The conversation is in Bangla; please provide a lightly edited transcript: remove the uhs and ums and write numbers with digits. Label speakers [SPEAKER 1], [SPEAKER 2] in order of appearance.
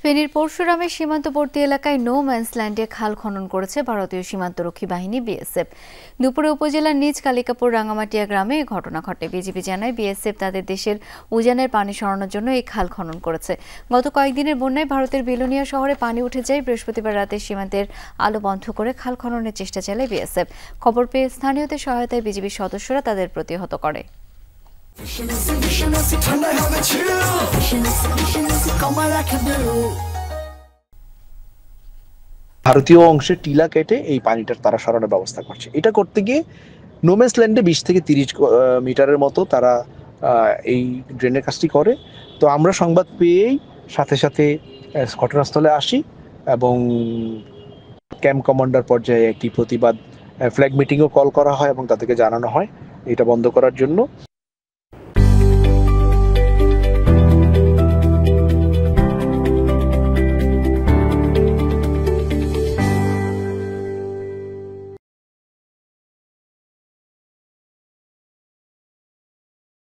[SPEAKER 1] ফেনীর পরশুরামের সীমান্তবর্তী এলাকায় নো ম্যানসল্যান্ডে খাল খনন করেছে ভারতীয় সীমান্তরক্ষী বাহিনী বিএসএফ। দুপুরে উপজেলার নিজ কালিকাপুর রাঙামাটিয়া গ্রামে এ ঘটনা ঘটে। বিজিবি জানায়, বিএসএফ তাদের দেশের উজানের পানি সরানোর জন্য এই খাল খনন করেছে। গত কয়েকদিনের বন্যায় ভারতের বিলোনিয়া শহরে পানি উঠে যায়। বৃহস্পতিবার রাতে সীমান্তের আলো বন্ধ করে খাল খননের চেষ্টা চালায় বিএসএফ। খবর পেয়ে স্থানীয়দের সহায়তায় বিজিবির সদস্যরা তাদের প্রতিহত করে।
[SPEAKER 2] ভারতীয় অংশে টিলা কেটে এই পানিটার তারা সরানোর ব্যবস্থা করছে। এটা করতে গিয়ে নোম্যান্স ল্যান্ডে 20 থেকে 30 মিটারের মতো তারা এই ড্রেনের কাজটি করে। তো আমরা সংবাদ পেয়েই সাথে সাথে ঘটনাস্থলে আসি এবং ক্যাম্প কমান্ডার পর্যায়ে একটি প্রতিবাদ ফ্ল্যাগ মিটিংও কল করা হয় এবং তাদেরকে জানানো হয় এটা বন্ধ করার জন্য।